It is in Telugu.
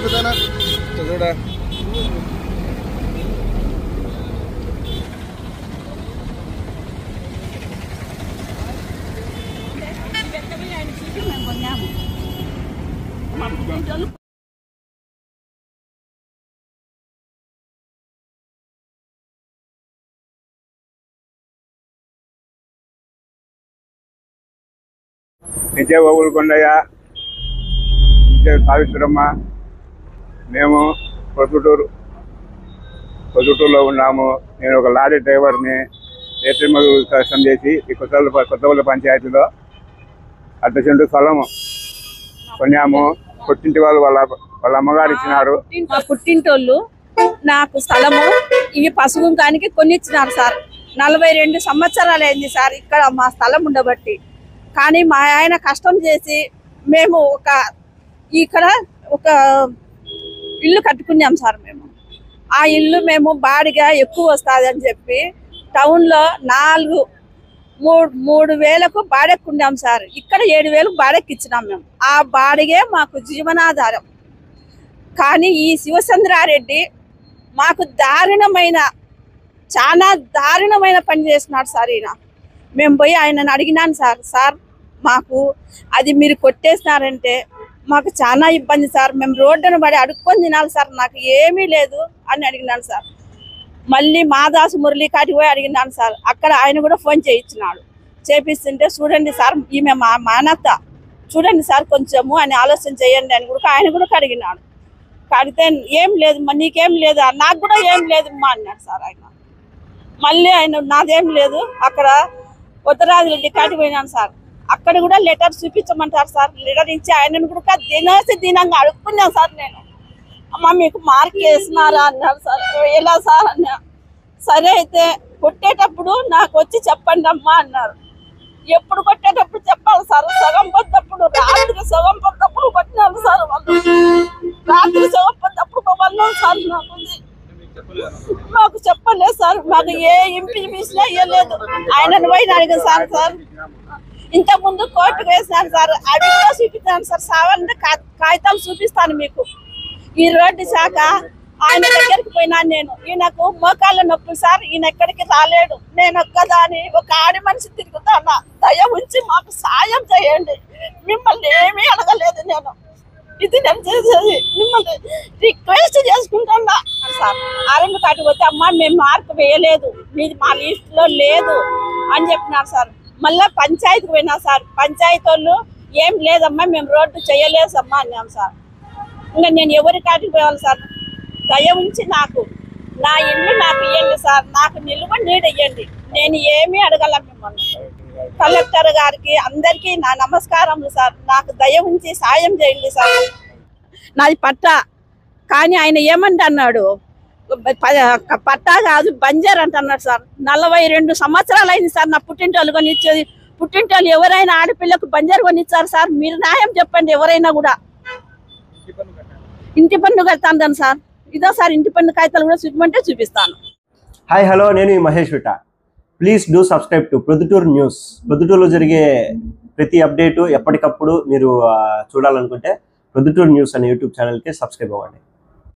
చూడనా చూడా విజయ ఓగులకొండయ్య, విజయ సావిత్రమ్మ. మేము పొద్దుటూరులో ఉన్నాము. నేను ఒక లారీ డ్రైవర్ని. ఏటీఎంలు కష్టం చేసి ఈ కొత్తపల్లి పంచాయతీలో అర్ధ సెంటు స్థలము కొన్నాము. పుట్టింటి వాళ్ళు వాళ్ళ అమ్మగారు ఇచ్చినారు. పుట్టింటోళ్ళు నాకు స్థలము ఇవి పసుగుంకానికి కొనిచ్చినారు సార్. 42 సంవత్సరాలు అయింది సార్ ఇక్కడ మా స్థలం ఉండబట్టి. కానీ మా ఆయన కష్టం చేసి మేము ఇక్కడ ఒక ఇల్లు కట్టుకున్నాం సార్. మేము ఆ ఇల్లు మేము బాడిగా ఎక్కువ వస్తుంది అని చెప్పి టౌన్లో 3,000కు బాడెక్కున్నాం సార్. ఇక్కడ 7,000 బాడెక్కిచ్చినాం మేము. ఆ బాడిగే మాకు జీవనాధారం. కానీ ఈ శివచంద్రారెడ్డి మాకు చాలా దారుణమైన పని చేసినాడు సార్. ఈయన మేము పోయి ఆయనను అడిగినాను సార్ మాకు అది మీరు కొట్టేసినారంటే మాకు చాలా ఇబ్బంది సార్. మేము రోడ్డును పడి అడుక్కొని తినాలి సార్. నాకు ఏమీ లేదు అని అడిగినాను సార్. మళ్ళీ మాదాసు మురళి కాటికి పోయి అడిగినాను సార్. అక్కడ ఆయన కూడా ఫోన్ చేయించినాడు. చేపిస్తుంటే చూడండి సార్ ఈమె మా మానత చూడండి సార్ కొంచెము అని ఆలోచన చేయండి అని కూడా ఆయన కూడా అడిగినాడు. అడిగితే ఏం లేదు నీకేం లేదు, నాకు కూడా ఏం లేదు అమ్మా అన్నాడు సార్ ఆయన. మళ్ళీ ఆయన నాదేం లేదు. అక్కడ ఉత్తరాది రెడ్డి కాటికి పోయినాను సార్. అక్కడ కూడా లెటర్ చూపించమంటారు సార్. లెటర్ ఇచ్చి ఆయనను కూడా దినంగా అడుక్కున్నాను సార్. నేను అమ్మ మీకు మార్క్ వేసినారా అన్నారు సార్. ఎలా సార్ అన్నా. సరే అయితే కొట్టేటప్పుడు నాకు వచ్చి చెప్పండి అమ్మా అన్నారు. ఎప్పుడు కొట్టేటప్పుడు చెప్పాలి సార్. సగం పొద్దప్పుడు రాత్రి సగం పొద్దప్పుడు కొట్టినారు సార్ వాళ్ళు. రాత్రి సగం పొద్దప్పుడు వాళ్ళు సార్ మాకు చెప్పలేదు సార్. మాకు ఏ ఇంపిషన్ ఇవ్వలేదు. ఆయనను పోయిన అడిగాను సార్. ఇంత ముందు కోర్టుకు వేసినాను సార్. అది కూడా చూపిస్తాను సార్. సావాలంటే కాగితాలు చూపిస్తాను మీకు. ఈ రోడ్డు శాఖ ఆయన దగ్గరికి పోయినాను నేను. ఈయనకు మోకాళ్ళ నొప్పి సార్. ఈయన ఎక్కడికి రాలేడు. నేను ఒక్కదాని ఒక ఆడి మనిషి తిరుగుతాను. దయ ఉంచి మాకు సాయం చేయండి. మిమ్మల్ని ఏమీ అడగలేదు నేను. ఇది నేను చేసేది మిమ్మల్ని రిక్వెస్ట్ చేసుకుంటున్నా సార్. ఆరంభ కాటికి పోతే అమ్మ మేము మార్కు వేయలేదు, మీది మా లిస్టులో లేదు అని చెప్పినారు సార్. మళ్ళీ పంచాయతీకి పోయినా సార్. పంచాయతీ వాళ్ళు ఏం లేదమ్మా మేము రోడ్డు చేయలేదమ్మా అన్నాం సార్. ఇంకా నేను ఎవరి కాటికి పోవాలి సార్. దయ ఉంచి నాకు నా ఇల్లు నాకు ఇవ్వండి సార్. నాకు నిలువ నీడ ఇవ్వండి. నేను ఏమీ అడగల మిమ్మల్ని. కలెక్టర్ గారికి అందరికీ నా నమస్కారములు సార్. నాకు దయ ఉంచి సాయం చేయండి సార్. నాది పట్టా. కానీ ఆయన ఏమంటున్నాడు, పట్టా కాదు బంజర్ అంటున్నాడు సార్. 42 సంవత్సరాలు అయింది సార్ నా పుట్టింటోళ్ళు కొనిచ్చేది. పుట్టింటోళ్ళు ఎవరైనా ఆడపిల్లకు బంజర్ కొనిచ్చారు సార్. మీరు న్యాయం చెప్పండి. ఎవరైనా కూడా ఇంటి పన్ను కడతాను సార్. ఇదో సార్ ఇంటి పన్ను కాగితాలు కూడా చూపమంటే చూపిస్తాను. హాయ్ హలో, నేను మహేష్ విట. Please do subscribe to Proddatur news. ప్రొద్దుటూరులో జరిగే ప్రతి అప్డేటు ఎప్పటికప్పుడు మీరు చూడాలనుకుంటే ప్రొద్దుటూరు న్యూస్ అనే యూట్యూబ్ ఛానల్కి సబ్స్క్రైబ్ అవ్వండి.